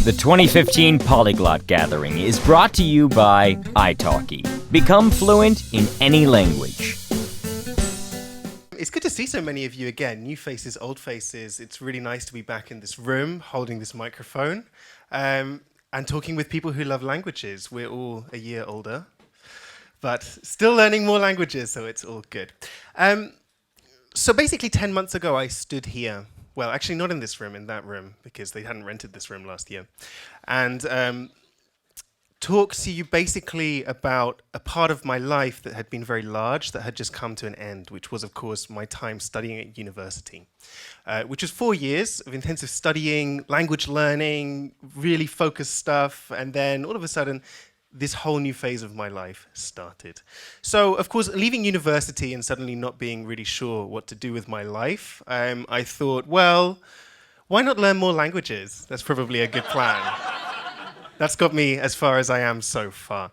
The 2015 Polyglot Gathering is brought to you by italki. Become fluent in any language. It's good to see so many of you again, new faces, old faces. It's really nice to be back in this room, holding this microphone, and talking with people who love languages. We're all a year older, but still learning more languages, so it's all good. So basically 10 months ago, I stood here. Well, actually not in this room, in that room, because they hadn't rented this room last year. And talk to you basically about a part of my life that had been very large, that had just come to an end, which was, of course, my time studying at university, which was 4 years of intensive studying, language learning, really focused stuff, and then all of a sudden, this whole new phase of my life started. So, of course, leaving university and suddenly not being really sure what to do with my life, I thought, well, why not learn more languages? That's probably a good plan. That's got me as far as I am so far.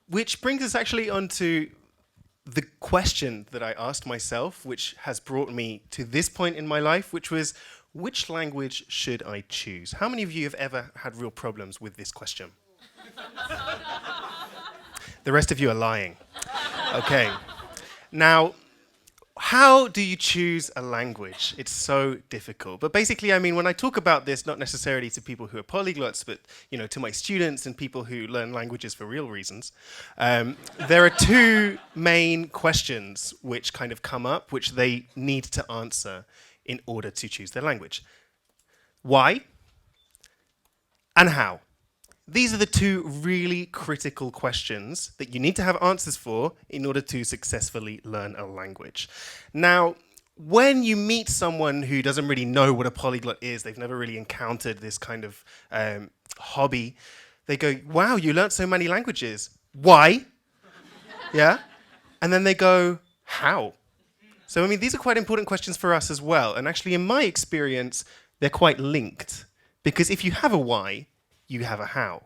Which brings us actually onto the question that I asked myself, which has brought me to this point in my life, which was, which language should I choose? How many of you have ever had real problems with this question? The rest of you are lying. Okay. Now, how do you choose a language? It's so difficult. But basically, I mean, when I talk about this, not necessarily to people who are polyglots, but to my students and people who learn languages for real reasons, there are two main questions which kind of come up, which they need to answer in order to choose their language. Why and how? These are the two really critical questions that you need to have answers for in order to successfully learn a language. Now, when you meet someone who doesn't really know what a polyglot is, they've never really encountered this kind of hobby, they go, wow, you learnt so many languages. Why? Yeah? And then they go, how? So, I mean, these are quite important questions for us as well. And actually, in my experience, they're quite linked. Because if you have a why, you have a how.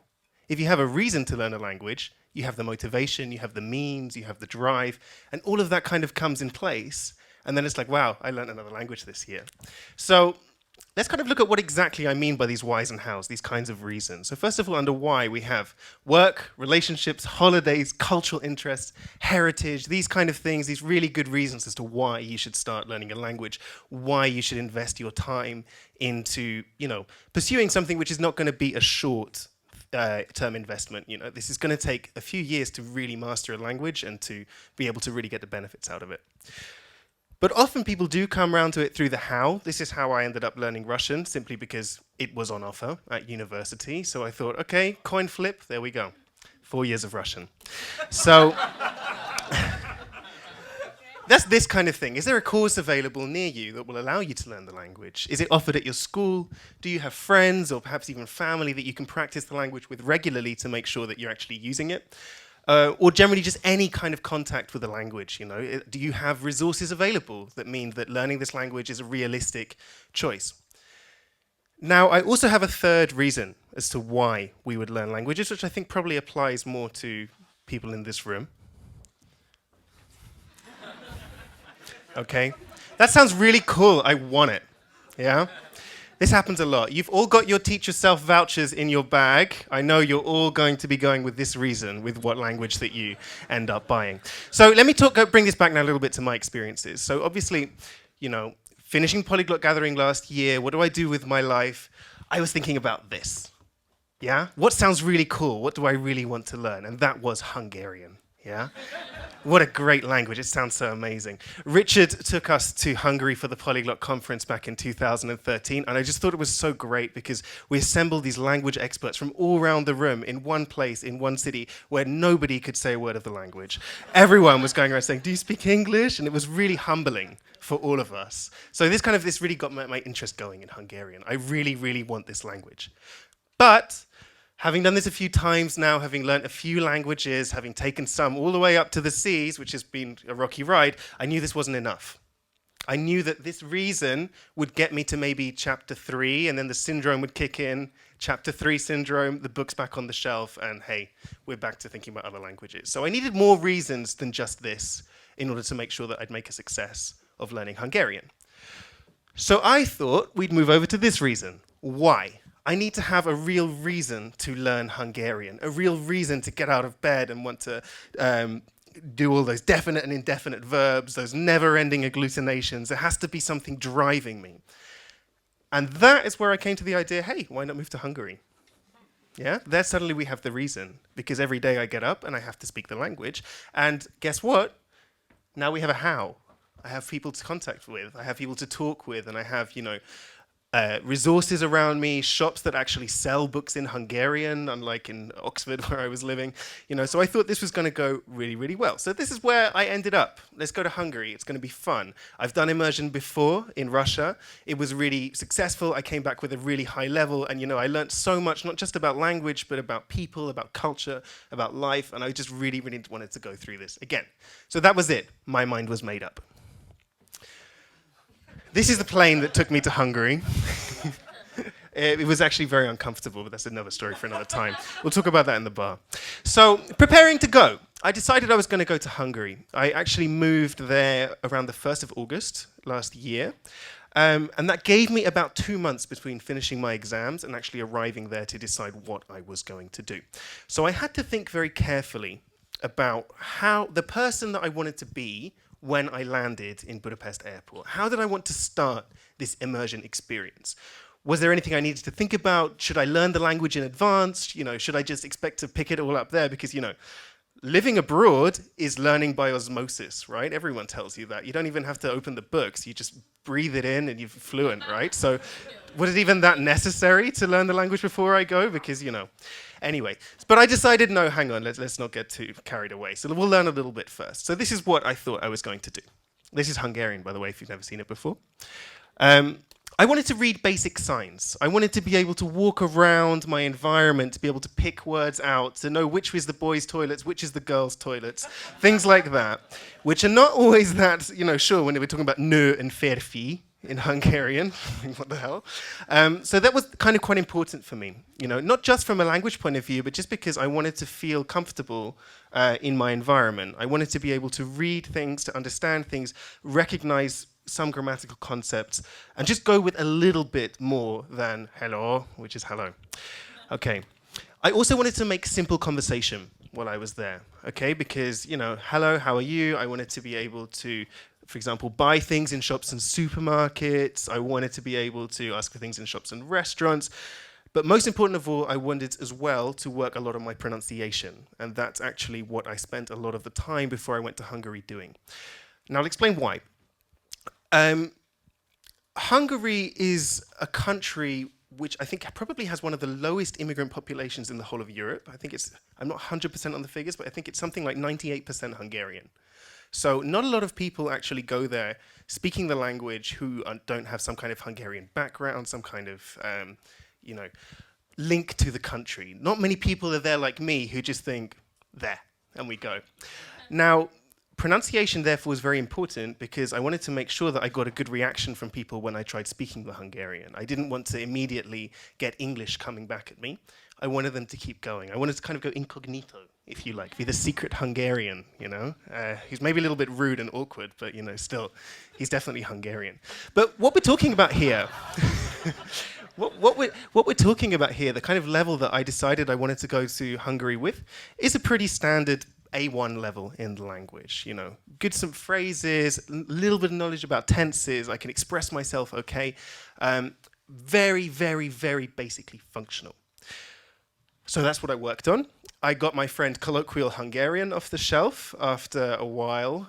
If you have a reason to learn a language, you have the motivation, you have the means, you have the drive, and all of that kind of comes in place. And then it's like, wow, I learned another language this year. So let's kind of look at what exactly I mean by these whys and hows, these kinds of reasons. So first of all, under why, we have work, relationships, holidays, cultural interests, heritage, these kind of things, these really good reasons as to why you should start learning a language, why you should invest your time into, pursuing something which is not going to be a short term investment. This is going to take a few years to really master a language and to be able to really get the benefits out of it. But often people do come around to it through the how. This is how I ended up learning Russian, simply because it was on offer at university. So I thought, okay, coin flip, there we go. 4 years of Russian. So that's this kind of thing. Is there a course available near you that will allow you to learn the language? Is it offered at your school? Do you have friends or perhaps even family that you can practice the language with regularly to make sure that you're actually using it? Or generally just any kind of contact with the language, Do you have resources available that mean that learning this language is a realistic choice? Now, I also have a third reason as to why we would learn languages, which I think probably applies more to people in this room. Okay, that sounds really cool. I want it, yeah? This happens a lot. You've all got your teach yourself vouchers in your bag. I know you're all going to be going with this reason, with what language that you end up buying. So let me bring this back now a little bit to my experiences. So obviously, finishing Polyglot Gathering last year, what do I do with my life? I was thinking about this, yeah? What sounds really cool? What do I really want to learn? And that was Hungarian, yeah? What a great language. It sounds so amazing. Richard took us to Hungary for the Polyglot Conference back in 2013, and I just thought it was so great because we assembled these language experts from all around the room in one place, in one city, where nobody could say a word of the language. Everyone was going around saying, do you speak English? And it was really humbling for all of us. So this really got my interest going in Hungarian. I really, really want this language. But having done this a few times now, having learned a few languages, having taken some all the way up to the seas, which has been a rocky ride, I knew this wasn't enough. I knew that this reason would get me to maybe chapter 3, and then the syndrome would kick in. Chapter 3 syndrome, the book's back on the shelf, and hey, we're back to thinking about other languages. So I needed more reasons than just this in order to make sure that I'd make a success of learning Hungarian. So I thought we'd move over to this reason. Why? I need to have a real reason to learn Hungarian, a real reason to get out of bed and want to do all those definite and indefinite verbs, those never-ending agglutinations. There has to be something driving me. And that is where I came to the idea, hey, why not move to Hungary? Yeah, there suddenly we have the reason, because every day I get up and I have to speak the language. And guess what? Now we have a how. I have people to contact with, I have people to talk with, and I have, resources around me, shops that actually sell books in Hungarian, unlike in Oxford where I was living. So I thought this was going to go really, really well. So this is where I ended up. Let's go to Hungary. It's going to be fun. I've done immersion before in Russia. It was really successful. I came back with a really high level, and I learned so much, not just about language, but about people, about culture, about life, and I just really, really wanted to go through this again. So that was it. My mind was made up. This is the plane that took me to Hungary. It was actually very uncomfortable, but that's another story for another time. We'll talk about that in the bar. So, preparing to go. I decided I was going to go to Hungary. I actually moved there around the 1st of August last year. And that gave me about 2 months between finishing my exams and actually arriving there to decide what I was going to do. So I had to think very carefully about how the person that I wanted to be when I landed in Budapest airport. How did I want to start this immersion experience? Was there anything I needed to think about? Should I learn the language in advance? Should I just expect to pick it all up there? Because, living abroad is learning by osmosis, right? Everyone tells you that. You don't even have to open the books. You just breathe it in and you're fluent, right? So was it even that necessary to learn the language before I go? Because, Anyway, but I decided, no, hang on, let's not get too carried away. So we'll learn a little bit first. So this is what I thought I was going to do. This is Hungarian, by the way, if you've never seen it before. I wanted to read basic signs. I wanted to be able to walk around my environment, to be able to pick words out, to know which was the boys' toilets, which is the girls' toilets, things like that, which are not always that, sure, when we're talking about nő and férfi in Hungarian, what the hell? So that was kind of quite important for me, not just from a language point of view, but just because I wanted to feel comfortable in my environment. I wanted to be able to read things, to understand things, recognize some grammatical concepts, and just go with a little bit more than hello, which is hello. Okay. I also wanted to make simple conversation while I was there, okay? Because, hello, how are you? I wanted to be able to, for example, buy things in shops and supermarkets. I wanted to be able to ask for things in shops and restaurants. But most important of all, I wanted as well to work a lot on my pronunciation. And that's actually what I spent a lot of the time before I went to Hungary doing. Now I'll explain why. Hungary is a country which I think probably has one of the lowest immigrant populations in the whole of Europe. I think I'm not 100% on the figures, but I think it's something like 98% Hungarian. So not a lot of people actually go there speaking the language who don't have some kind of Hungarian background, some kind of, link to the country. Not many people are there like me who just think, there, and we go. Now, pronunciation, therefore, was very important because I wanted to make sure that I got a good reaction from people when I tried speaking the Hungarian. I didn't want to immediately get English coming back at me. I wanted them to keep going. I wanted to kind of go incognito, if you like, be the secret Hungarian, He's maybe a little bit rude and awkward, but, still, he's definitely Hungarian. But what we're talking about here, what we're talking about here, the kind of level that I decided I wanted to go to Hungary with, is a pretty standard A1 level in the language, good some phrases, a little bit of knowledge about tenses, I can express myself okay, very, very, very basically functional. So that's what I worked on. I got my friend Colloquial Hungarian off the shelf after a while,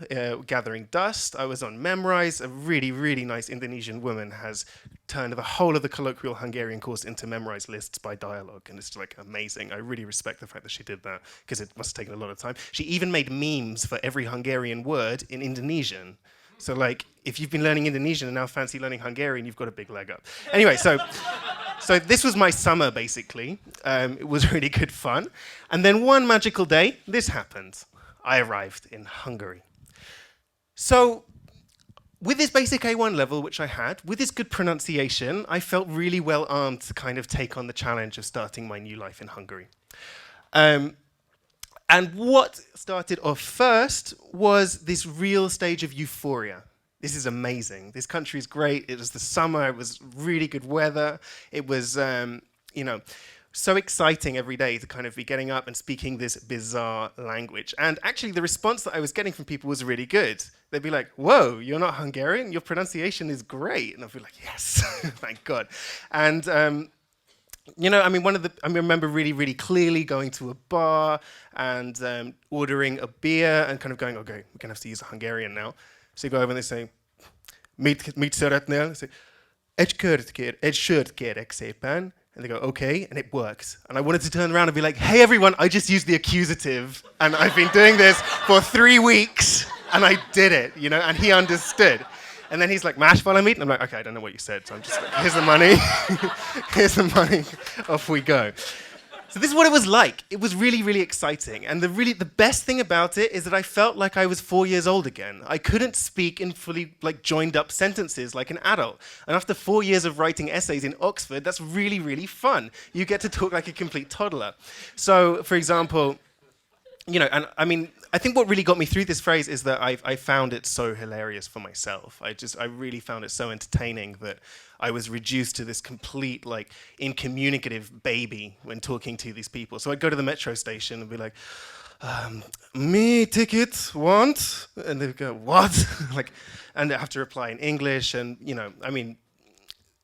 gathering dust. I was on Memrise. A really, really nice Indonesian woman has turned the whole of the Colloquial Hungarian course into Memrise lists by dialogue, and it's amazing. I really respect the fact that she did that, because it must have taken a lot of time. She even made memes for every Hungarian word in Indonesian. So if you've been learning Indonesian and now fancy learning Hungarian, you've got a big leg up. Anyway, so this was my summer, basically. It was really good fun. And then one magical day, this happened. I arrived in Hungary. So with this basic A1 level, which I had, with this good pronunciation, I felt really well armed to kind of take on the challenge of starting my new life in Hungary. And what started off first was this real stage of euphoria. this is amazing. This country is great. It was the summer. It was really good weather. It was, so exciting every day to kind of be getting up and speaking this bizarre language. And actually, the response that I was getting from people was really good. They'd be like, whoa, you're not Hungarian? Your pronunciation is great. And I'd be like, yes, thank God. And, I remember really, really clearly going to a bar and ordering a beer and kind of going, okay, we're going to have to use a Hungarian now. So you go over and they say, mit szeretnél? They say, egy sört kérek szépen. And they go, okay, and it works. And I wanted to turn around and be like, hey, everyone, I just used the accusative, and I've been doing this for 3 weeks, and I did it, and he understood. And then he's like, más valamit? And I'm like, okay, I don't know what you said, so I'm just like, here's the money. Here's the money. Off we go. So this is what it was like. It was really, really exciting. And the best thing about it is that I felt like I was 4 years old again. I couldn't speak in fully joined up sentences like an adult. And after 4 years of writing essays in Oxford, that's really, really fun. You get to talk like a complete toddler. So, for example, I think what really got me through this phrase is that I found it so hilarious for myself. I really found it so entertaining that I was reduced to this complete, incommunicative baby when talking to these people. So I'd go to the metro station and be like, me ticket, want? And they'd go, what? And I have to reply in English, and,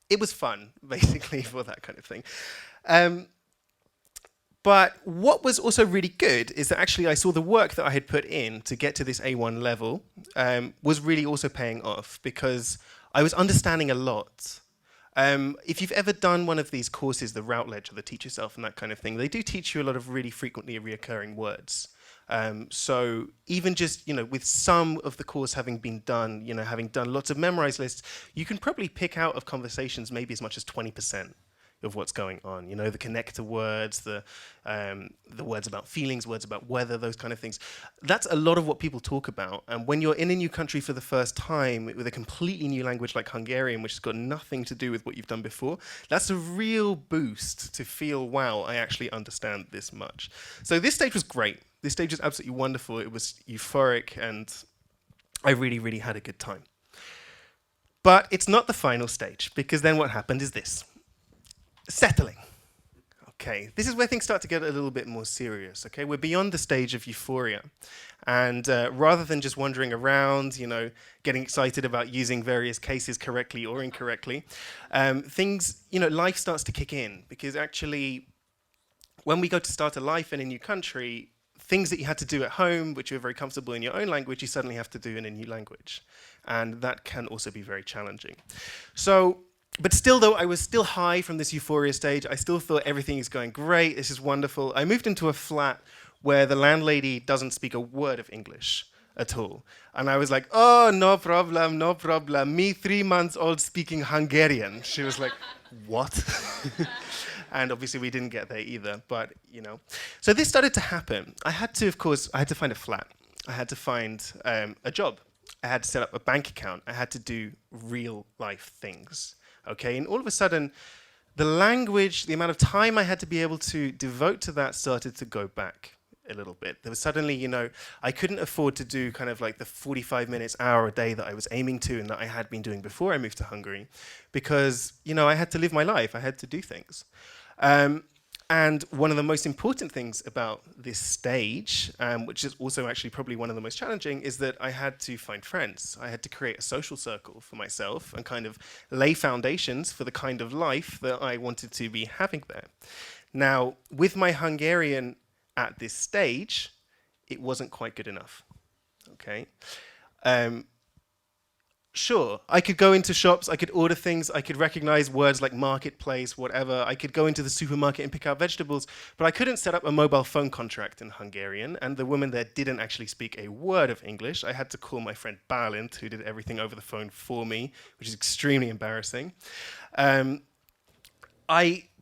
it was fun, basically, for that kind of thing. But what was also really good is that actually I saw the work that I had put in to get to this A1 level was really also paying off, because I was understanding a lot. If you've ever done one of these courses, the Routledge or the Teach Yourself and that kind of thing, they do teach you a lot of really frequently reoccurring words. So even just, with some of the course having been done, having done lots of memorized lists, you can probably pick out of conversations maybe as much as 20% of what's going on, the connector words, the words about feelings, words about weather, those kind of things. That's a lot of what people talk about. And when you're in a new country for the first time with a completely new language like Hungarian, which has got nothing to do with what you've done before, that's a real boost to feel, wow, I actually understand this much. So this stage was great. This stage was absolutely wonderful. It was euphoric, and I really, really had a good time. But it's not the final stage, because then what happened is this. Settling. Okay, this is where things start to get a little bit more serious. Okay, we're beyond the stage of euphoria, and rather than just wandering around, getting excited about using various cases correctly or incorrectly, life starts to kick in, because actually, when we go to start a life in a new country, things that you had to do at home, which you were very comfortable in your own language, you suddenly have to do in a new language, and that can also be very challenging. But still, though, I was still high from this euphoria stage. I still thought everything is going great. This is wonderful. I moved into a flat where the landlady doesn't speak a word of English at all. And I was like, oh, no problem, no problem. Me, 3 months old, speaking Hungarian. She was like, what? And obviously we didn't get there either, but, So this started to happen. I had to find a flat. I had to find a job. I had to set up a bank account. I had to do real life things. Okay, and all of a sudden, the language, the amount of time I had to be able to devote to that started to go back a little bit. There was suddenly, I couldn't afford to do kind of like the 45 minutes, hour a day that I was aiming to and that I had been doing before I moved to Hungary, because, I had to live my life. I had to do things. And one of the most important things about this stage, which is also actually probably one of the most challenging, is that I had to find friends. I had to create a social circle for myself and kind of lay foundations for the kind of life that I wanted to be having there. Now, with my Hungarian at this stage, it wasn't quite good enough. Okay. Sure, I could go into shops, I could order things, I could recognize words like marketplace, whatever. I could go into the supermarket and pick out vegetables, but I couldn't set up a mobile phone contract in Hungarian, and the woman there didn't actually speak a word of English. I had to call my friend Balint, who did everything over the phone for me, which is extremely embarrassing. I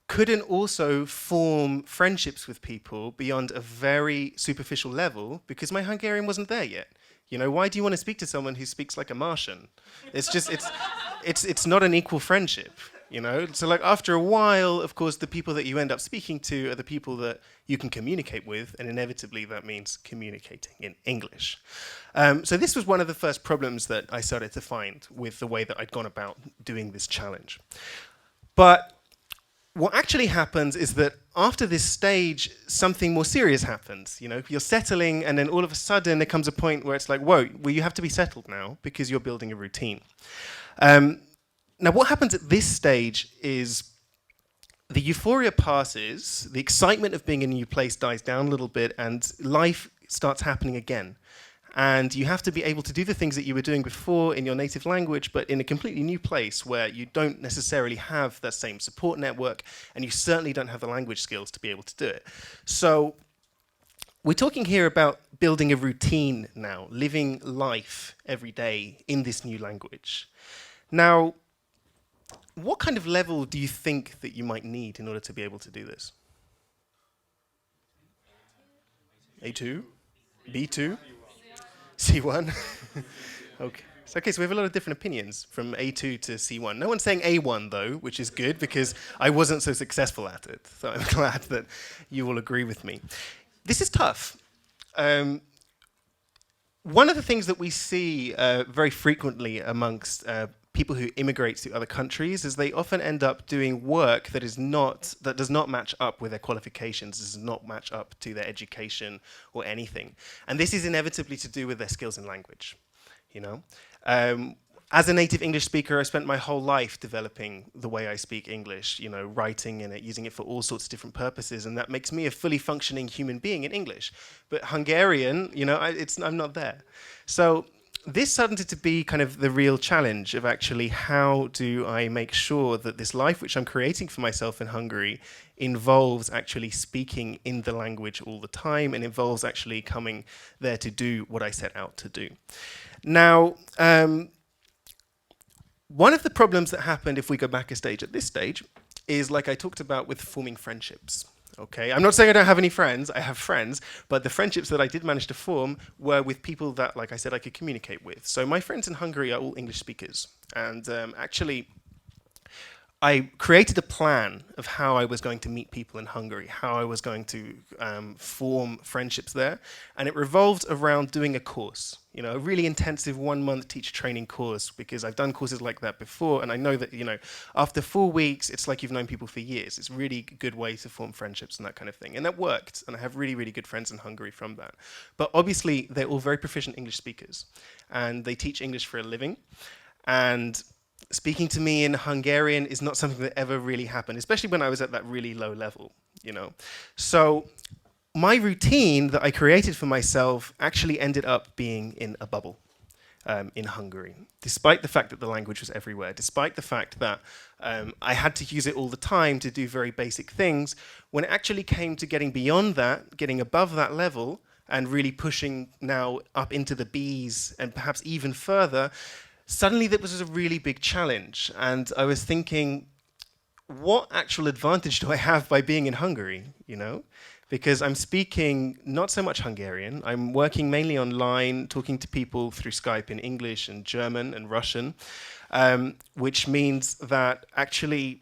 couldn't also form friendships with people beyond a very superficial level because my Hungarian wasn't there yet. Why do you want to speak to someone who speaks like a Martian? It's not an equal friendship, So after a while, of course, the people that you end up speaking to are the people that you can communicate with, and inevitably that means communicating in English. So this was one of the first problems that I started to find with the way that I'd gone about doing this challenge. But what actually happens is that after this stage, something more serious happens. You're settling, and then all of a sudden there comes a point where it's like, whoa, well, you have to be settled now because you're building a routine. Now, what happens at this stage is the euphoria passes, the excitement of being in a new place dies down a little bit, and life starts happening again. And you have to be able to do the things that you were doing before in your native language, but in a completely new place where you don't necessarily have that same support network, and you certainly don't have the language skills to be able to do it. So we're talking here about building a routine now, living life every day in this new language. Now, what kind of level do you think that you might need in order to be able to do this? A2? B2? C1? Okay. Okay, so we have a lot of different opinions from A2 to C1. No one's saying A1, though, which is good because I wasn't so successful at it. So I'm glad that you all agree with me. This is tough. One of the things that we see very frequently amongst people who immigrate to other countries is they often end up doing work that does not match up with their qualifications, does not match up to their education or anything. And this is inevitably to do with their skills in language. As a native English speaker, I spent my whole life developing the way I speak English, writing in it, using it for all sorts of different purposes, and that makes me a fully functioning human being in English. But Hungarian, I'm not there. So this started to be kind of the real challenge of actually how do I make sure that this life which I'm creating for myself in Hungary involves actually speaking in the language all the time and involves actually coming there to do what I set out to do. Now, one of the problems that happened if we go back a stage at this stage is, like I talked about, with forming friendships. Okay, I'm not saying I don't have any friends, I have friends, but the friendships that I did manage to form were with people that, like I said, I could communicate with. So my friends in Hungary are all English speakers. And actually, I created a plan of how I was going to meet people in Hungary, how I was going to form friendships there. And it revolved around doing a course, a really intensive 1-month teacher training course, because I've done courses like that before. And I know that, after 4 weeks, it's like you've known people for years. It's a really good way to form friendships and that kind of thing. And that worked. And I have really, really good friends in Hungary from that. But obviously, they're all very proficient English speakers. And they teach English for a living. And speaking to me in Hungarian is not something that ever really happened, especially when I was at that really low level, So my routine that I created for myself actually ended up being in a bubble in Hungary, despite the fact that the language was everywhere, despite the fact that I had to use it all the time to do very basic things. When it actually came to getting beyond that, getting above that level, and really pushing now up into the Bs and perhaps even further, suddenly that was a really big challenge. And I was thinking, what actual advantage do I have by being in Hungary, Because I'm speaking not so much Hungarian. I'm working mainly online, talking to people through Skype in English and German and Russian, which means that actually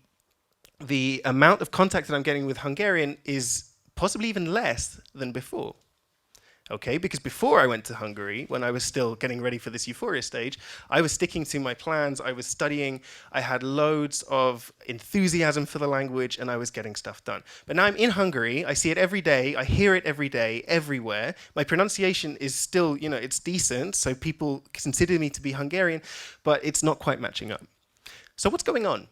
the amount of contact that I'm getting with Hungarian is possibly even less than before. Okay, because before I went to Hungary, when I was still getting ready for this euphoria stage, I was sticking to my plans, I was studying, I had loads of enthusiasm for the language, and I was getting stuff done. But now I'm in Hungary, I see it every day, I hear it every day, everywhere. My pronunciation is still, it's decent, so people consider me to be Hungarian, but it's not quite matching up. So what's going on?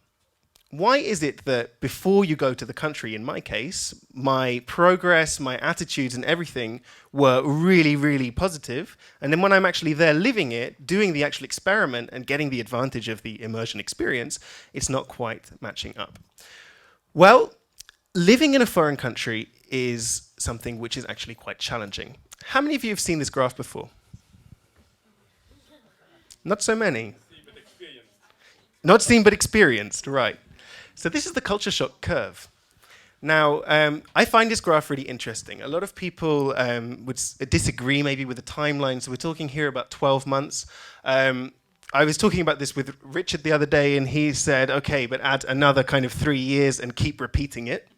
Why is it that before you go to the country, in my case, my progress, my attitudes and everything were really, really positive, and then when I'm actually there living it, doing the actual experiment and getting the advantage of the immersion experience, it's not quite matching up? Well, living in a foreign country is something which is actually quite challenging. How many of you have seen this graph before? Not so many. Not seen but experienced, right. So this is the culture shock curve. Now, I find this graph really interesting. A lot of people would disagree maybe with the timeline, so we're talking here about 12 months. I was talking about this with Richard the other day, and he said, okay, but add another kind of 3 years and keep repeating it.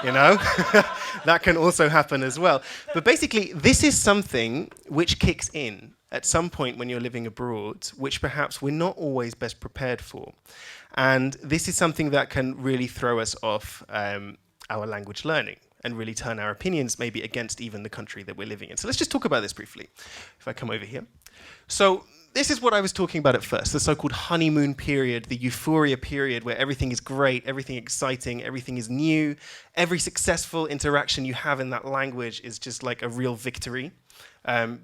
That can also happen as well. But basically, this is something which kicks in at some point when you're living abroad, which perhaps we're not always best prepared for. And this is something that can really throw us off our language learning and really turn our opinions maybe against even the country that we're living in. So let's just talk about this briefly. If I come over here. So this is what I was talking about at first, the so-called honeymoon period, the euphoria period where everything is great, everything exciting, everything is new. Every successful interaction you have in that language is just like a real victory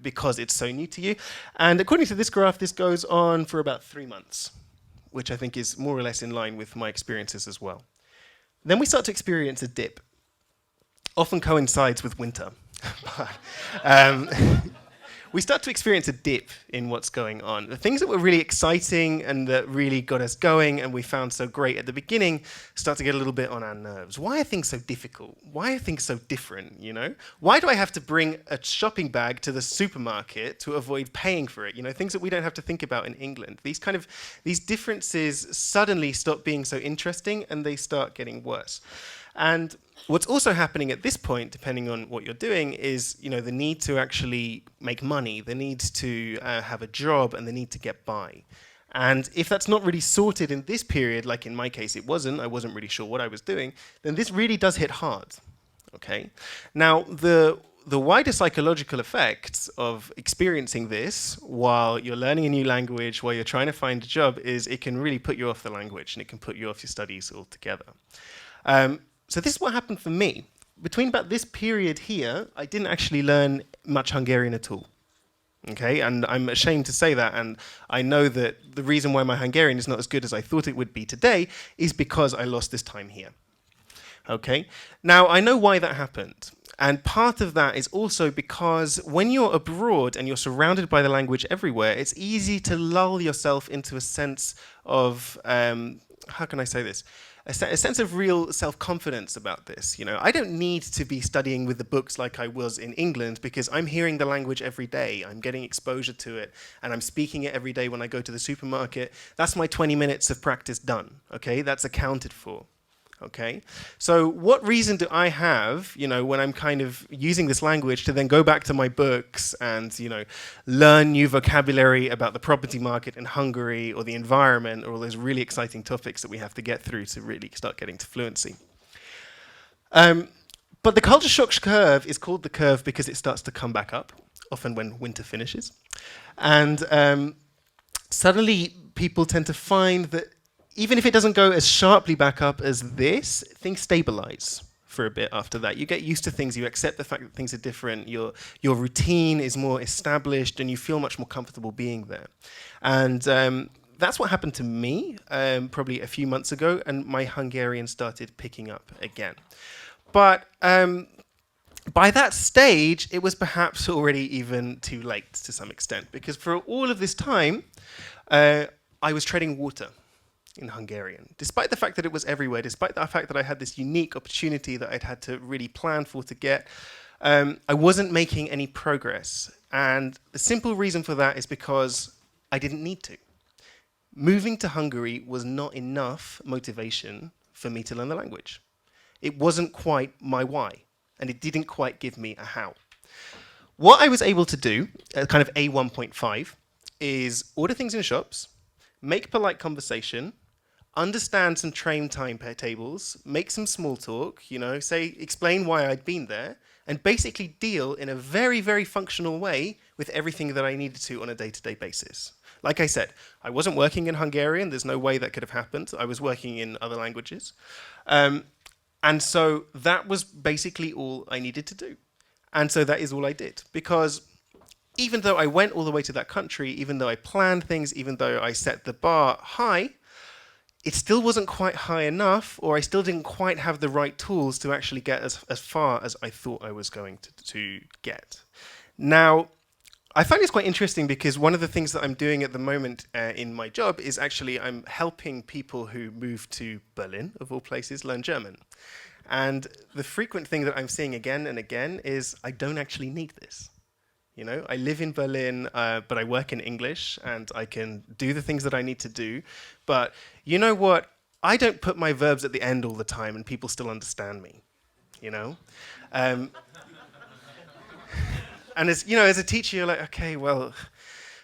because it's so new to you. And according to this graph, this goes on for about 3 months, which I think is more or less in line with my experiences as well. Then we start to experience a dip. Often coincides with winter. We start to experience a dip in what's going on. The things that were really exciting and that really got us going and we found so great at the beginning start to get a little bit on our nerves. Why are things so difficult? Why are things so different, you know? Why do I have to bring a shopping bag to the supermarket to avoid paying for it? You know, things that we don't have to think about in England. These differences suddenly stop being so interesting and they start getting worse. And what's also happening at this point, depending on what you're doing, is the need to actually make money, the need to have a job, and the need to get by. And if that's not really sorted in this period, like in my case I wasn't really sure what I was doing, then this really does hit hard. Okay. Now the wider psychological effects of experiencing this while you're learning a new language, while you're trying to find a job, is it can really put you off the language and it can put you off your studies altogether. So this is what happened for me. Between about this period here, I didn't actually learn much Hungarian at all. Okay, and I'm ashamed to say that, and I know that the reason why my Hungarian is not as good as I thought it would be today is because I lost this time here. Okay, now I know why that happened. And part of that is also because when you're abroad and you're surrounded by the language everywhere, it's easy to lull yourself into a sense of, how can I say this? A sense of real self-confidence about this. I don't need to be studying with the books like I was in England because I'm hearing the language every day. I'm getting exposure to it, and I'm speaking it every day when I go to the supermarket. That's my 20 minutes of practice done. Okay, that's accounted for. Okay, so what reason do I have, when I'm kind of using this language to then go back to my books and, learn new vocabulary about the property market in Hungary or the environment or all those really exciting topics that we have to get through to really start getting to fluency? But the culture shock curve is called the curve because it starts to come back up, often when winter finishes. And suddenly people tend to find that even if it doesn't go as sharply back up as this, things stabilize for a bit after that. You get used to things, you accept the fact that things are different, your routine is more established, and you feel much more comfortable being there. And that's what happened to me probably a few months ago, and my Hungarian started picking up again. But by that stage, it was perhaps already even too late to some extent, because for all of this time, I was treading water in Hungarian, despite the fact that it was everywhere, despite the fact that I had this unique opportunity that I'd had to really plan for to get, I wasn't making any progress. And the simple reason for that is because I didn't need to. Moving to Hungary was not enough motivation for me to learn the language. It wasn't quite my why, and it didn't quite give me a how. What I was able to do, kind of A1.5, is order things in shops, make polite conversation, understand some train timetables, make some small talk, explain why I'd been there, and basically deal in a very, very functional way with everything that I needed to on a day-to-day basis. Like I said, I wasn't working in Hungarian. There's no way that could have happened. I was working in other languages. And so that was basically all I needed to do. And so that is all I did. Because even though I went all the way to that country, even though I planned things, even though I set the bar high, it still wasn't quite high enough, or I still didn't quite have the right tools to actually get as far as I thought I was going to get. Now, I find this quite interesting because one of the things that I'm doing at the moment in my job is actually I'm helping people who move to Berlin, of all places, learn German. And the frequent thing that I'm seeing again and again is I don't actually need this. I live in Berlin, but I work in English, and I can do the things that I need to do. But you know what? I don't put my verbs at the end all the time, and people still understand me. And as a teacher, you're like, okay, well,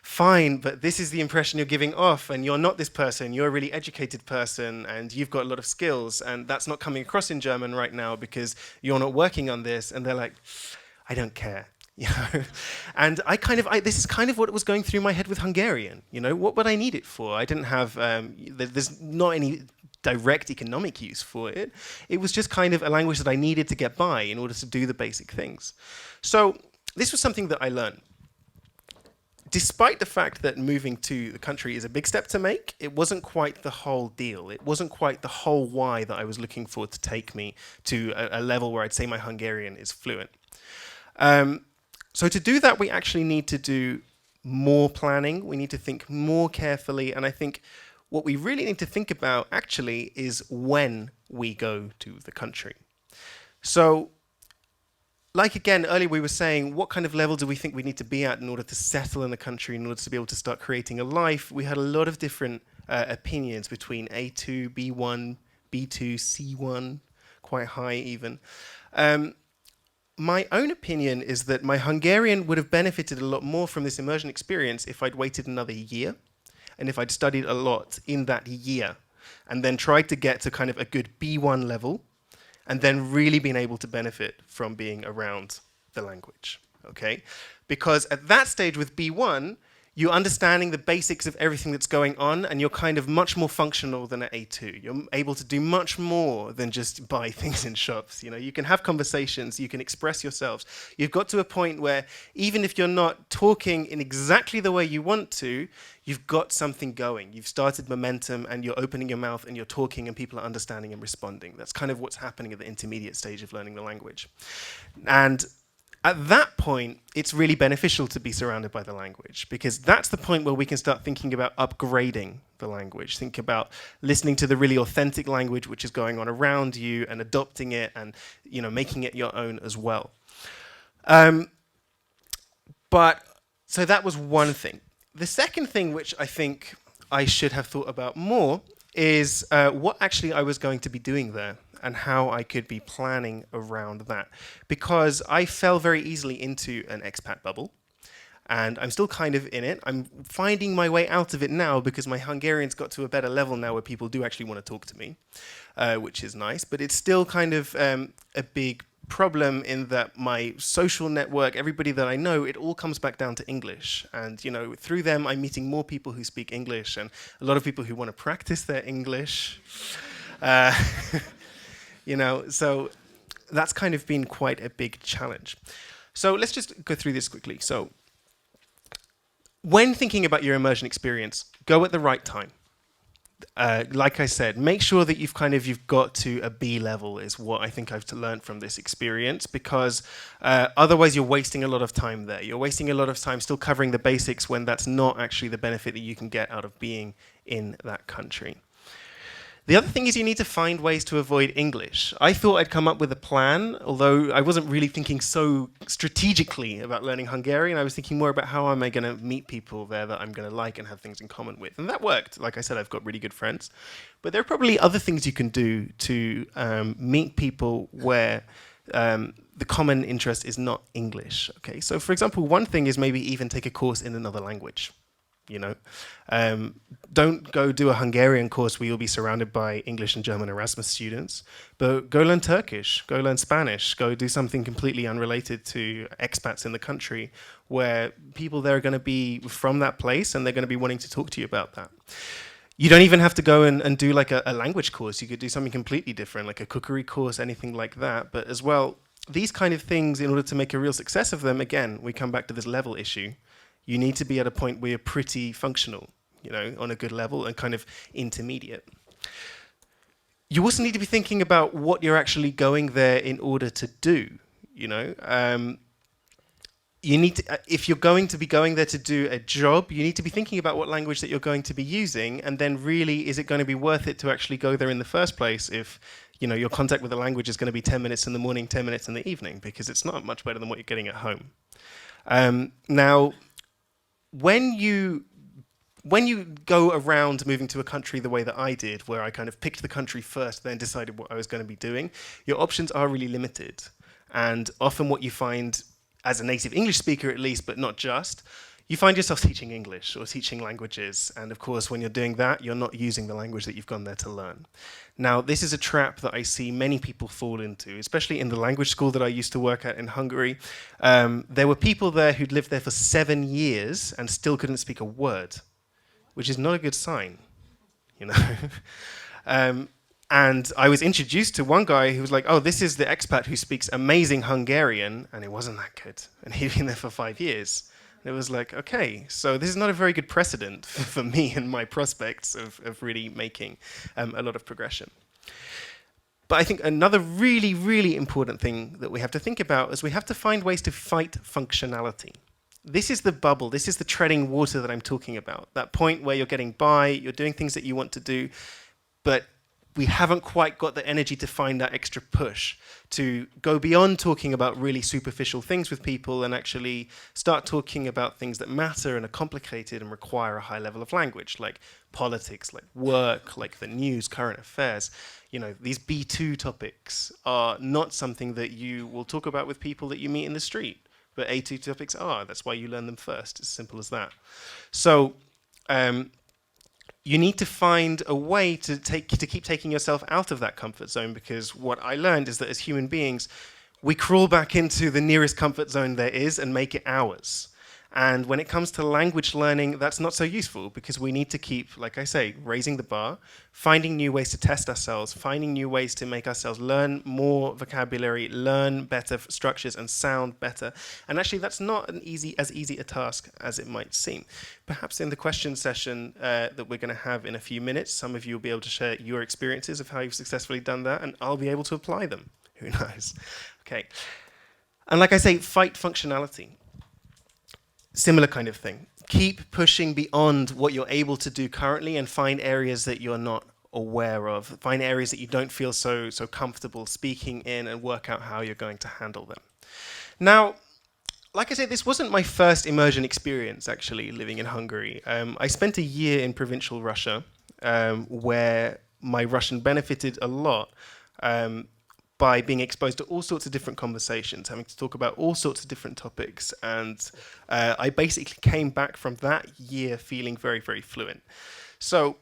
fine, but this is the impression you're giving off, and you're not this person. You're a really educated person, and you've got a lot of skills, and that's not coming across in German right now because you're not working on this. And they're like, I don't care. And this is kind of what was going through my head with Hungarian. What would I need it for? I didn't have, there's not any direct economic use for it. It was just kind of a language that I needed to get by in order to do the basic things. So this was something that I learned. Despite the fact that moving to the country is a big step to make, it wasn't quite the whole deal. It wasn't quite the whole why that I was looking for to take me to a level where I'd say my Hungarian is fluent. So to do that, we actually need to do more planning. We need to think more carefully. And I think what we really need to think about actually is when we go to the country. So like again, earlier we were saying, what kind of level do we think we need to be at in order to settle in the country, in order to be able to start creating a life? We had a lot of different opinions between A2, B1, B2, C1, quite high even. My own opinion is that my Hungarian would have benefited a lot more from this immersion experience if I'd waited another year and if I'd studied a lot in that year and then tried to get to kind of a good B1 level and then really been able to benefit from being around the language, okay? Because at that stage with B1, you're understanding the basics of everything that's going on, and you're kind of much more functional than at A2. You're able to do much more than just buy things in shops. You can have conversations, you can express yourselves. You've got to a point where even if you're not talking in exactly the way you want to, you've got something going. You've started momentum, and you're opening your mouth, and you're talking, and people are understanding and responding. That's kind of what's happening at the intermediate stage of learning the language. And at that point, it's really beneficial to be surrounded by the language, because that's the point where we can start thinking about upgrading the language. Think about listening to the really authentic language which is going on around you and adopting it and making it your own as well. So that was one thing. The second thing which I think I should have thought about more is what actually I was going to be doing there and how I could be planning around that. Because I fell very easily into an expat bubble, and I'm still kind of in it. I'm finding my way out of it now because my Hungarian's got to a better level now where people do actually want to talk to me, which is nice. But it's still kind of a big problem in that my social network, everybody that I know, it all comes back down to English. And, through them, I'm meeting more people who speak English and a lot of people who want to practice their English. So that's kind of been quite a big challenge. So let's just go through this quickly. So when thinking about your immersion experience, go at the right time. Like I said, make sure that you've got to a B level is what I think I've learned from this experience, because otherwise you're wasting a lot of time there. You're wasting a lot of time still covering the basics when that's not actually the benefit that you can get out of being in that country. The other thing is you need to find ways to avoid English. I thought I'd come up with a plan, although I wasn't really thinking so strategically about learning Hungarian. I was thinking more about how am I going to meet people there that I'm going to like and have things in common with. And that worked. Like I said, I've got really good friends. But there are probably other things you can do to meet people where the common interest is not English. Okay, so for example, one thing is maybe even take a course in another language. Don't go do a Hungarian course where you'll be surrounded by English and German Erasmus students, but go learn Turkish, go learn Spanish, go do something completely unrelated to expats in the country where people there are going to be from that place and they're going to be wanting to talk to you about that. You don't even have to go and do like a language course. You could do something completely different, like a cookery course, anything like that. But as well, these kind of things, in order to make a real success of them, again, we come back to this level issue. You need to be at a point where you're pretty functional, on a good level and kind of intermediate. You also need to be thinking about what you're actually going there in order to do, you need to, if you're going to be going there to do a job, you need to be thinking about what language that you're going to be using, and then really, is it going to be worth it to actually go there in the first place if, your contact with the language is going to be 10 minutes in the morning, 10 minutes in the evening, because it's not much better than what you're getting at home. Now, when you go around moving to a country the way that I did, where I kind of picked the country first, then decided what I was going to be doing, your options are really limited. And often what you find as a native English speaker at least, but not just, you find yourself teaching English or teaching languages. And of course, when you're doing that, you're not using the language that you've gone there to learn. Now, this is a trap that I see many people fall into, especially in the language school that I used to work at in Hungary. There were people there who'd lived there for 7 years and still couldn't speak a word, which is not a good sign, you know. And I was introduced to one guy who was like, oh, this is the expat who speaks amazing Hungarian, and it wasn't that good. And he'd been there for 5 years. And it was like, okay, so this is not a very good precedent for me and my prospects of really making a lot of progression. But I think another really, really important thing that we have to think about is we have to find ways to fight functionality. This is the bubble, this is the treading water that I'm talking about. That point where you're getting by, you're doing things that you want to do, but we haven't quite got the energy to find that extra push to go beyond talking about really superficial things with people and actually start talking about things that matter and are complicated and require a high level of language, like politics, like work, like the news, current affairs. You know, these B2 topics are not something that you will talk about with people that you meet in the street, but A2 topics are. That's why you learn them first. It's as simple as that. So, you need to find a way to keep taking yourself out of that comfort zone, because what I learned is that as human beings, we crawl back into the nearest comfort zone there is and make it ours. And when it comes to language learning, that's not so useful, because we need to keep, like I say, raising the bar, finding new ways to test ourselves, finding new ways to make ourselves learn more vocabulary, learn better structures, and sound better. And actually, that's not as easy a task as it might seem. Perhaps in the question session that we're going to have in a few minutes, some of you will be able to share your experiences of how you've successfully done that, and I'll be able to apply them. Who knows? Okay. And like I say, fight functionality. Similar kind of thing. Keep pushing beyond what you're able to do currently and find areas that you're not aware of. Find areas that you don't feel so comfortable speaking in, and work out how you're going to handle them. Now, like I said, this wasn't my first immersion experience, actually, living in Hungary. I spent a year in provincial Russia, where my Russian benefited a lot by being exposed to all sorts of different conversations, having to talk about all sorts of different topics. And I basically came back from that year feeling very, very fluent. So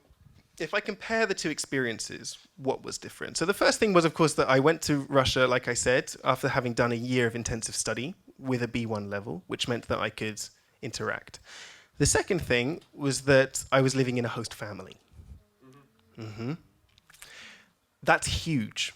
if I compare the two experiences, what was different? So the first thing was, of course, that I went to Russia, like I said, after having done a year of intensive study with a B1 level, which meant that I could interact. The second thing was that I was living in a host family. That's huge.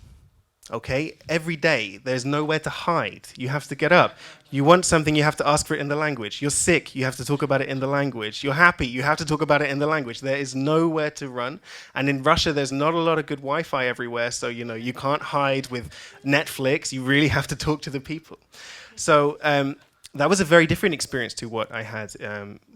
Okay, every day, there's nowhere to hide. You have to get up. You want something, you have to ask for it in the language. You're sick, you have to talk about it in the language. You're happy, you have to talk about it in the language. There is nowhere to run. And in Russia, there's not a lot of good Wi-Fi everywhere, so you can't hide with Netflix. You really have to talk to the people. So that was a very different experience to what I had,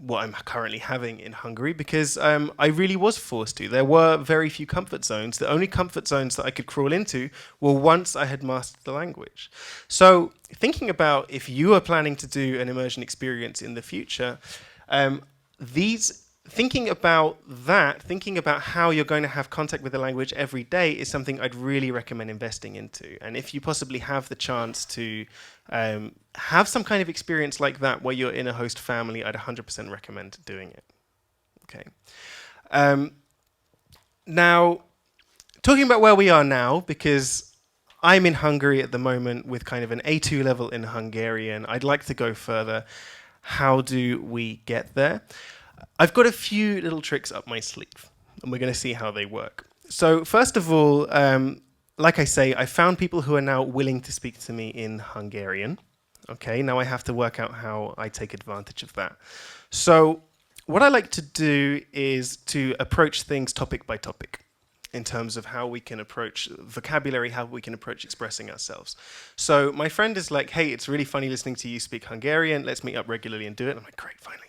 what I'm currently having in Hungary, because I really was forced to. There were very few comfort zones. The only comfort zones that I could crawl into were once I had mastered the language. So thinking about if you are planning to do an immersion experience in the future, thinking about how you're going to have contact with the language every day is something I'd really recommend investing into. And if you possibly have the chance to have some kind of experience like that where you're in a host family, I'd 100% recommend doing it. Okay. Now, talking about where we are now, because I'm in Hungary at the moment with kind of an A2 level in Hungarian. I'd like to go further. How do we get there? I've got a few little tricks up my sleeve, and we're going to see how they work. So first of all, like I say, I found people who are now willing to speak to me in Hungarian. Okay, now I have to work out how I take advantage of that. So what I like to do is to approach things topic by topic in terms of how we can approach vocabulary, how we can approach expressing ourselves. So my friend is like, hey, it's really funny listening to you speak Hungarian. Let's meet up regularly and do it. I'm like, great, finally.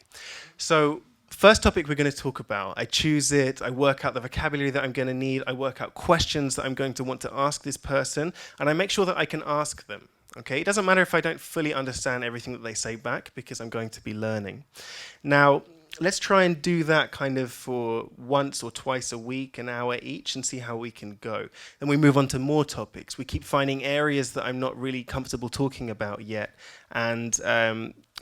So first topic we're going to talk about, I choose it, I work out the vocabulary that I'm going to need, I work out questions that I'm going to want to ask this person, and I make sure that I can ask them. Okay, it doesn't matter if I don't fully understand everything that they say back, because I'm going to be learning. Now, let's try and do that kind of for once or twice a week, an hour each, and see how we can go. Then we move on to more topics. We keep finding areas that I'm not really comfortable talking about yet, and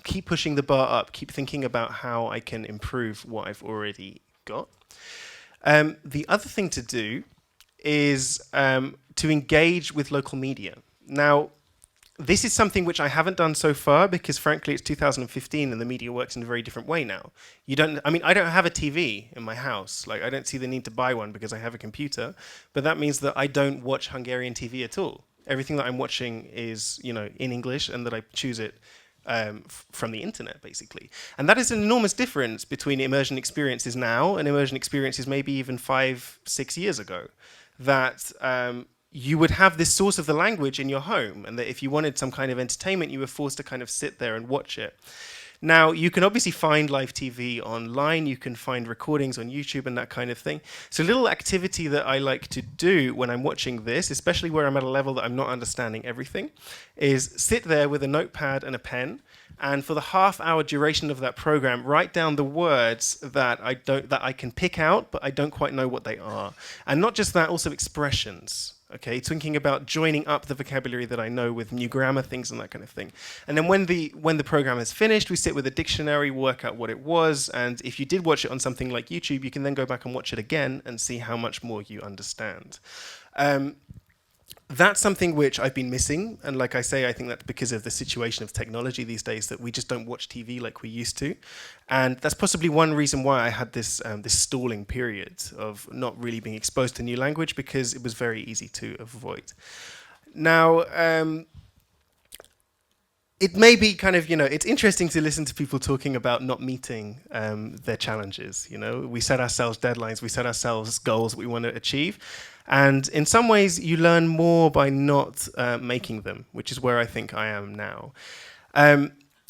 keep pushing the bar up, keep thinking about how I can improve what I've already got. The other thing to do is to engage with local media. Now, this is something which I haven't done so far because, frankly, it's 2015 and the media works in a very different way now. I don't have a TV in my house. Like, I don't see the need to buy one because I have a computer, but that means that I don't watch Hungarian TV at all. Everything that I'm watching is, in English, and that I choose it from the internet, basically. And that is an enormous difference between immersion experiences now and immersion experiences maybe even 5-6 years ago. That you would have this source of the language in your home, and that if you wanted some kind of entertainment, you were forced to kind of sit there and watch it. Now, you can obviously find live TV online, you can find recordings on YouTube and that kind of thing. So a little activity that I like to do when I'm watching this, especially where I'm at a level that I'm not understanding everything, is sit there with a notepad and a pen, and for the half-hour duration of that program, write down the words that I can pick out, but I don't quite know what they are. And not just that, also expressions. Okay, thinking about joining up the vocabulary that I know with new grammar things and that kind of thing. And then when the program is finished, we sit with a dictionary, work out what it was, and if you did watch it on something like YouTube, you can then go back and watch it again and see how much more you understand. That's something which I've been missing, and like I say, I think that's because of the situation of technology these days, that we just don't watch TV like we used to. And that's possibly one reason why I had this stalling period of not really being exposed to new language, because it was very easy to avoid. Now, it may be kind of, it's interesting to listen to people talking about not meeting their challenges. We set ourselves deadlines, we set ourselves goals we want to achieve. And in some ways, you learn more by not making them, which is where I think I am now.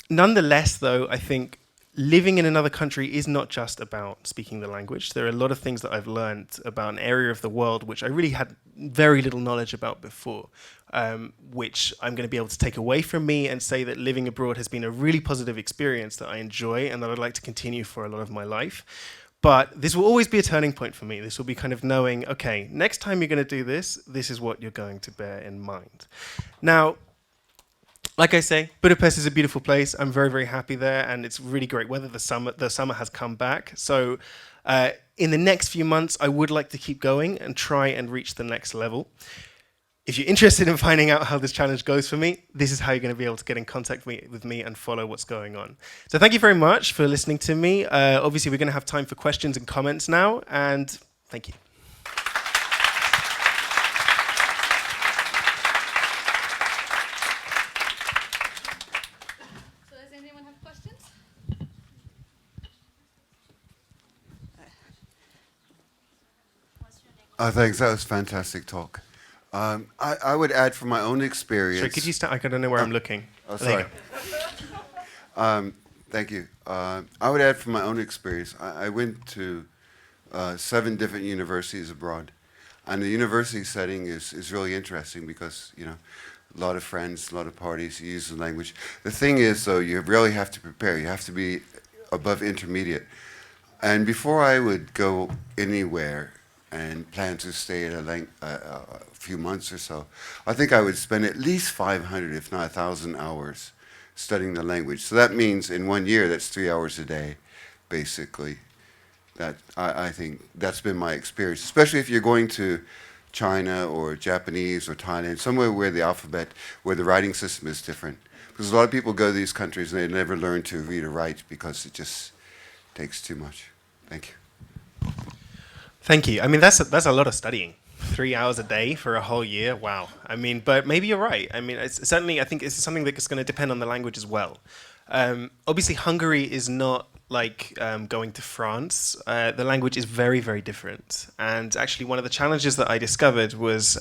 Nonetheless, though, I think living in another country is not just about speaking the language. There are a lot of things that I've learned about an area of the world which I really had very little knowledge about before, which I'm going to be able to take away from me and say that living abroad has been a really positive experience that I enjoy and that I'd like to continue for a lot of my life. But this will always be a turning point for me. This will be kind of knowing, okay, next time you're going to do this, this is what you're going to bear in mind. Now, like I say, Budapest is a beautiful place. I'm very, very happy there, and it's really great weather. The summer has come back. So in the next few months, I would like to keep going and try and reach the next level. If you're interested in finding out how this challenge goes for me, this is how you're going to be able to get in contact with me and follow what's going on. So thank you very much for listening to me. Obviously, we're going to have time for questions and comments now, and thank you. So does anyone have questions? Thanks, that was a fantastic talk. I would add from my own experience. Sorry, could you start? I don't know where I'm looking. Oh, sorry. Thank you. I would add from my own experience. I went to 7 different universities abroad, and the university setting is really interesting because a lot of friends, a lot of parties, you use the language. The thing is, though, you really have to prepare. You have to be above intermediate. And before I would go anywhere and plan to stay at a few months or so, I think I would spend at least 500, if not 1,000 hours studying the language. So that means in 1 year, that's 3 hours a day, basically. That I think that's been my experience, especially if you're going to China or Japanese or Thailand, somewhere where the alphabet, where the writing system is different. Because a lot of people go to these countries and they never learn to read or write because it just takes too much. Thank you. Thank you. I mean, that's a lot of studying. 3 hours a day for a whole year. Wow. I mean, but maybe you're right. I mean, it's certainly, I think it's something that's going to depend on the language as well. Obviously, Hungary is not like going to France. The language is very, very different. And actually, one of the challenges that I discovered was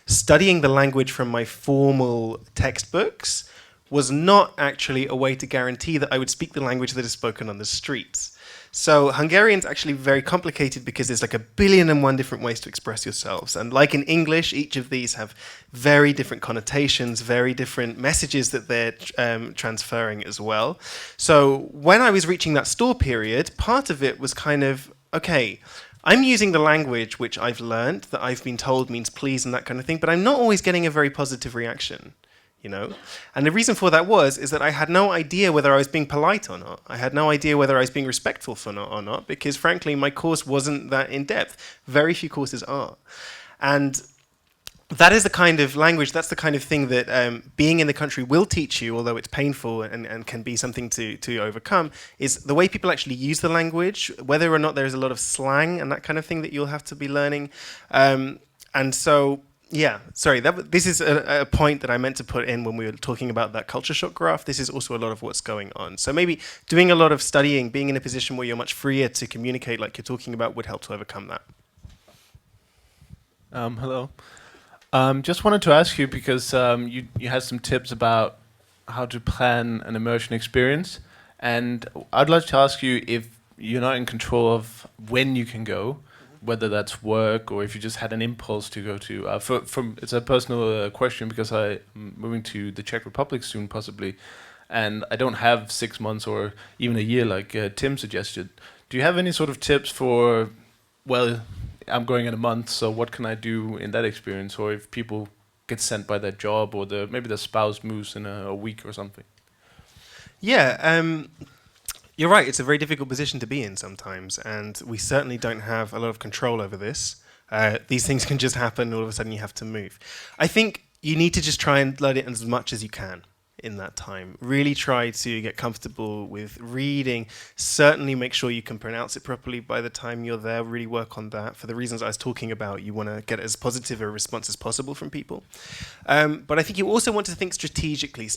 studying the language from my formal textbooks was not actually a way to guarantee that I would speak the language that is spoken on the streets. So Hungarian's actually very complicated because there's like 1,000,000,001 different ways to express yourselves. And like in English, each of these have very different connotations, very different messages that they're transferring as well. So when I was reaching that store period, part of it was kind of, okay, I'm using the language which I've learned, that I've been told means please and that kind of thing, but I'm not always getting a very positive reaction. You know? And the reason for that is that I had no idea whether I was being polite or not. I had no idea whether I was being respectful or not, because frankly, my course wasn't that in depth. Very few courses are. And that is the kind of language, that's the kind of thing that being in the country will teach you, although it's painful and can be something to overcome, is the way people actually use the language, whether or not there's a lot of slang and that kind of thing that you'll have to be learning. And so, yeah, sorry, this is a point that I meant to put in when we were talking about that culture shock graph. This is also a lot of what's going on. So maybe doing a lot of studying, being in a position where you're much freer to communicate like you're talking about would help to overcome that. Hello. Just wanted to ask you, because you had some tips about how to plan an immersion experience, and I'd like to ask you if you're not in control of when you can go, whether that's work or if you just had an impulse to go to. It's a personal question, because I'm moving to the Czech Republic soon, possibly, and I don't have 6 months or even a year like Tim suggested. Do you have any sort of tips for, well, I'm going in a month, so what can I do in that experience? Or if people get sent by their job, or maybe the spouse moves in a week or something? Yeah, you're right. It's a very difficult position to be in sometimes, and we certainly don't have a lot of control over this. These things can just happen, all of a sudden you have to move. I think you need to just try and learn it as much as you can in that time. Really try to get comfortable with reading. Certainly make sure you can pronounce it properly by the time you're there. Really work on that. For the reasons I was talking about, you want to get as positive a response as possible from people. But I think you also want to think strategically.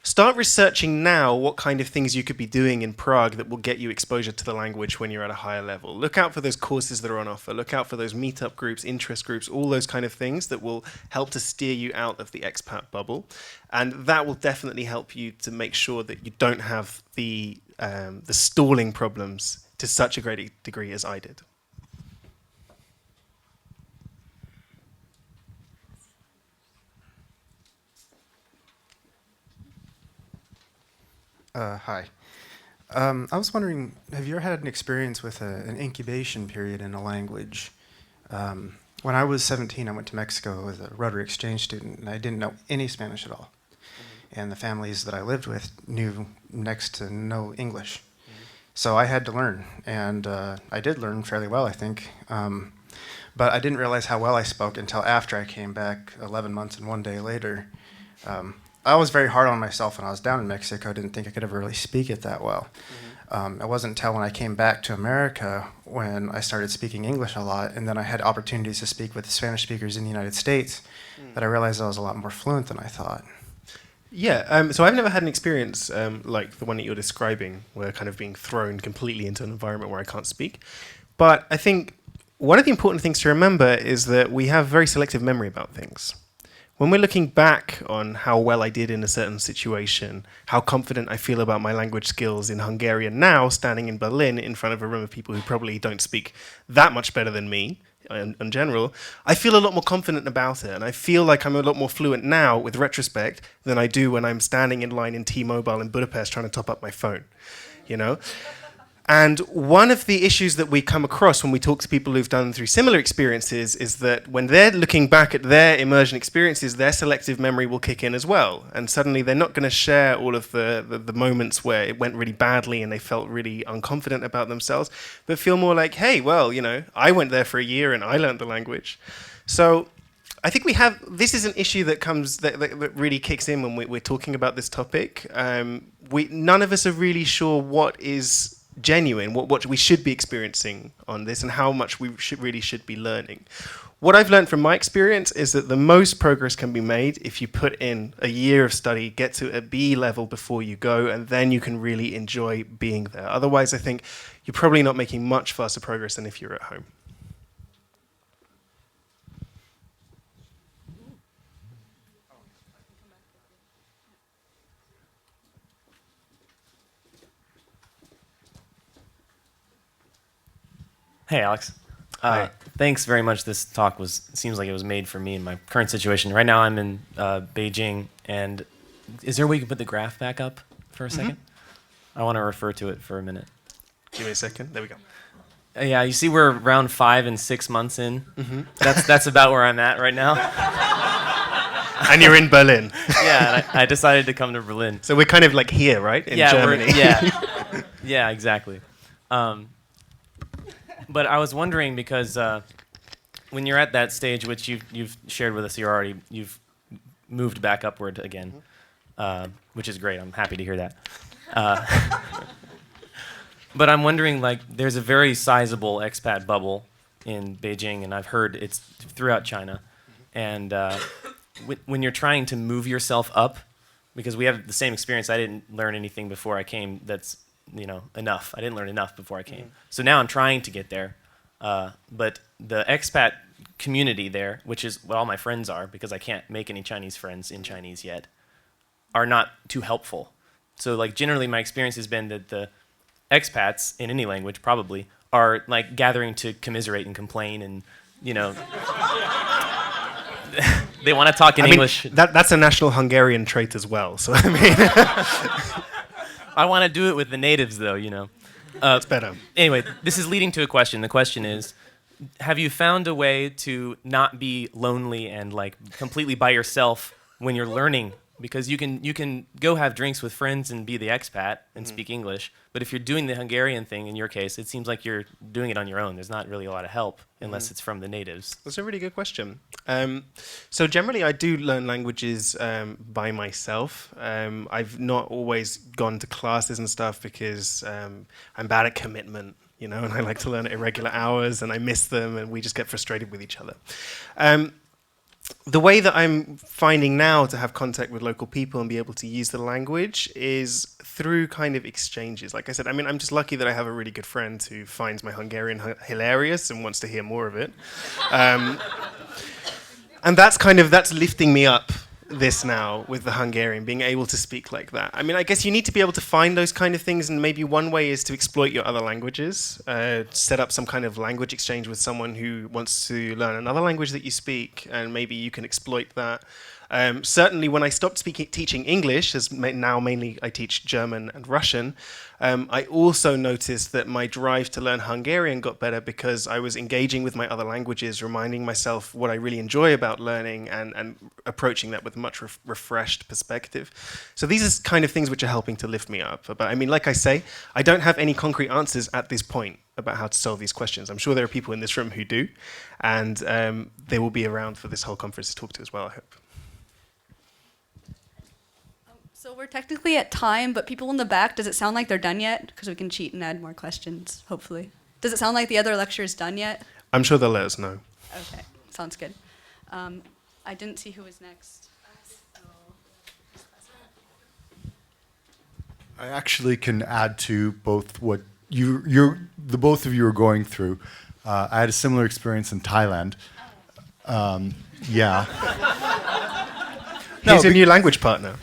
Start researching now what kind of things you could be doing in Prague that will get you exposure to the language when you're at a higher level. Look out for those courses that are on offer. Look out for those meetup groups, interest groups, all those kind of things that will help to steer you out of the expat bubble. And that will definitely help you to make sure that you don't have the stalling problems to such a great degree as I did. Hi. I was wondering, have you ever had an experience with an incubation period in a language? When I was 17, I went to Mexico as a Rotary exchange student, and I didn't know any Spanish at all. And the families that I lived with knew next to no English. So I had to learn, and I did learn fairly well, I think. But I didn't realize how well I spoke until after I came back 11 months and 1 day later. I was very hard on myself when I was down in Mexico. I didn't think I could ever really speak it that well. It wasn't until when I came back to America when I started speaking English a lot, and then I had opportunities to speak with Spanish speakers in the United States that I realized I was a lot more fluent than I thought. Yeah, so I've never had an experience like the one that you're describing, where kind of being thrown completely into an environment where I can't speak. But I think one of the important things to remember is that we have very selective memory about things. When we're looking back on how well I did in a certain situation, how confident I feel about my language skills in Hungarian now, standing in Berlin in front of a room of people who probably don't speak that much better than me in general, I feel a lot more confident about it. And I feel like I'm a lot more fluent now with retrospect than I do when I'm standing in line in T-Mobile in Budapest trying to top up my phone, you know? And one of the issues that we come across when we talk to people who've done through similar experiences is that when they're looking back at their immersion experiences, their selective memory will kick in as well. And suddenly they're not going to share all of the moments where it went really badly and they felt really unconfident about themselves, but feel more like, hey, well, you know, I went there for a year and I learned the language. So I think this is an issue that really kicks in when we're talking about this topic. None of us are really sure what is genuine, what we should be experiencing on this, and how much we should be learning. What I've learned from my experience is that the most progress can be made if you put in a year of study, get to a B level before you go, and then you can really enjoy being there. Otherwise, I think you're probably not making much faster progress than if you're at home. Hey, Alex. Hi. Thanks very much. This talk seems like it was made for me in my current situation. Right now I'm in Beijing, and is there a way you can put the graph back up for a second? I want to refer to it for a minute. Give me a second. There we go. Yeah, you see we're around 5 and 6 months in. That's about where I'm at right now. And you're in Berlin. Yeah, and I decided to come to Berlin. So we're kind of like here, right? In Germany. Yeah, exactly. But I was wondering because when you're at that stage, which you've shared with us, you've moved back upward again, which is great. I'm happy to hear that. But I'm wondering, like, there's a very sizable expat bubble in Beijing, and I've heard it's throughout China. And when you're trying to move yourself up, because we have the same experience, I didn't learn anything before I came that's, enough. I didn't learn enough before I came. So now I'm trying to get there. But the expat community there, which is what all my friends are, because I can't make any Chinese friends in Chinese yet, are not too helpful. So, like, generally my experience has been that the expats, in any language probably, are, like, gathering to commiserate and complain and, they want to talk in English. That's a national Hungarian trait as well. So, I mean... I want to do it with the natives, though, It's better. Anyway, this is leading to a question. The question is, have you found a way to not be lonely and, like, completely by yourself when you're learning? Because you can go have drinks with friends and be the expat and speak English, but if you're doing the Hungarian thing, in your case, it seems like you're doing it on your own. There's not really a lot of help unless it's from the natives. That's a really good question. So generally, I do learn languages by myself. I've not always gone to classes and stuff because I'm bad at commitment, and I like to learn at irregular hours, and I miss them, and we just get frustrated with each other. The way that I'm finding now to have contact with local people and be able to use the language is through kind of exchanges. Like I said, I'm just lucky that I have a really good friend who finds my Hungarian hilarious and wants to hear more of it. And that's lifting me up this now with the Hungarian, being able to speak like that. I guess you need to be able to find those kind of things, and maybe one way is to exploit your other languages, set up some kind of language exchange with someone who wants to learn another language that you speak, and maybe you can exploit that. Certainly when I stopped teaching English, as now mainly I teach German and Russian, I also noticed that my drive to learn Hungarian got better because I was engaging with my other languages, reminding myself what I really enjoy about learning and approaching that with a much refreshed perspective. So these are kind of things which are helping to lift me up. But like I say, I don't have any concrete answers at this point about how to solve these questions. I'm sure there are people in this room who do, and they will be around for this whole conference to talk to as well, I hope. So we're technically at time, but people in the back, does it sound like they're done yet? Because we can cheat and add more questions, hopefully. Does it sound like the other lecture is done yet? I'm sure they'll let us know. Okay, sounds good. I didn't see who was next. I actually can add to both what the both of you are going through. I had a similar experience in Thailand. Yeah. He's a new language partner.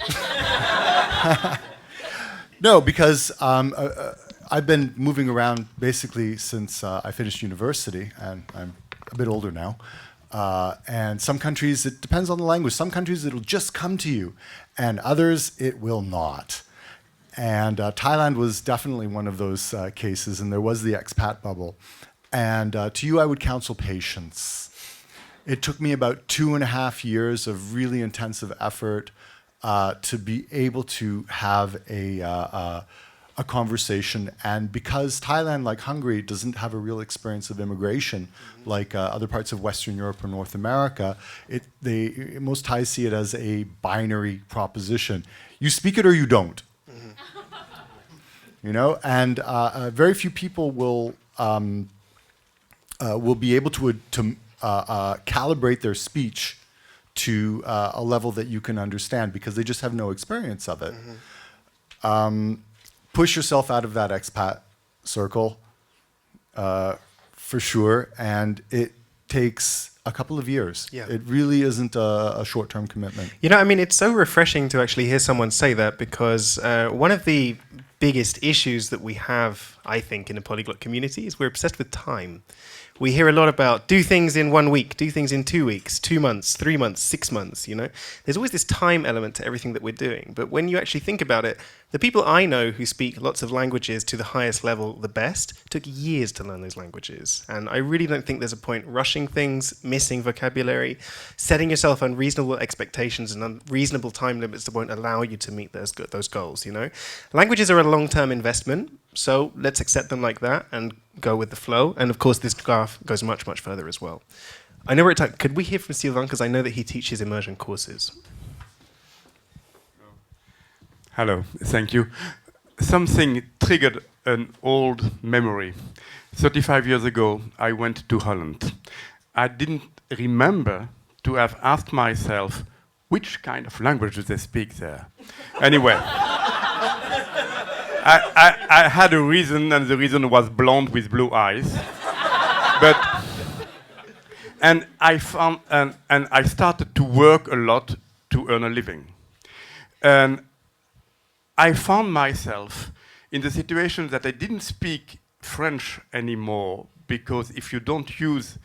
No, because I've been moving around basically since I finished university, and I'm a bit older now. And some countries, it depends on the language. Some countries, it'll just come to you, and others, it will not. And Thailand was definitely one of those cases, and there was the expat bubble. And to you, I would counsel patience. It took me about 2.5 years of really intensive effort to be able to have a conversation. And because Thailand, like Hungary, doesn't have a real experience of immigration like other parts of Western Europe or North America, most Thais see it as a binary proposition. You speak it or you don't. And very few people will be able to calibrate their speech to a level that you can understand because they just have no experience of it. Push yourself out of that expat circle, for sure, and it takes a couple of years. Yeah. It really isn't a short-term commitment. You know, I mean, it's so refreshing to actually hear someone say that, because one of the biggest issues that we have, I think, in the polyglot community is we're obsessed with time. We hear a lot about do things in 1 week, do things in 2 weeks, 2 months, 3 months, 6 months, you know. There's always this time element to everything that we're doing. But when you actually think about it, the people I know who speak lots of languages to the highest level, the best, took years to learn those languages. And I really don't think there's a point rushing things, missing vocabulary, setting yourself unreasonable expectations and unreasonable time limits that won't allow you to meet those goals, you know. Languages are a long-term investment, so let's accept them like that and go with the flow. And of course, this graph goes much, much further as well. I know we're at time. Could we hear from Sylvain? Because I know that he teaches immersion courses. Hello, thank you. Something triggered an old memory. 35 years ago, I went to Holland. I didn't remember to have asked myself, which kind of language do they speak there? Anyway. I had a reason, and the reason was blonde with blue eyes. And I found, and I started to work a lot to earn a living. And I found myself in the situation that I didn't speak French anymore, because if you don't use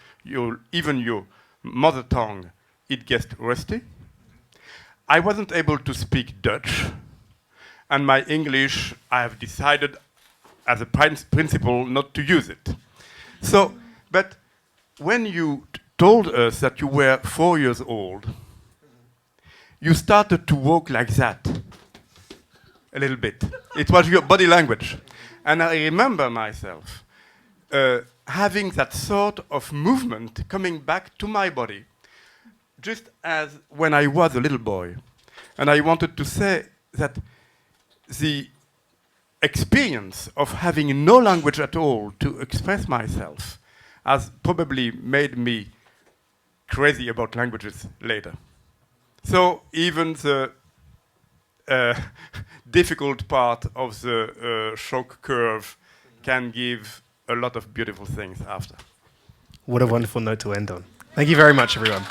even your mother tongue, it gets rusty. I wasn't able to speak Dutch. And my English, I have decided as a principle not to use it. So, but when you told us that you were 4 years old, you started to walk like that, a little bit. It was your body language. And I remember myself having that sort of movement coming back to my body, just as when I was a little boy. And I wanted to say that the experience of having no language at all to express myself has probably made me crazy about languages later. So even the difficult part of the shock curve can give a lot of beautiful things after. What a wonderful note to end on. Thank you very much, everyone.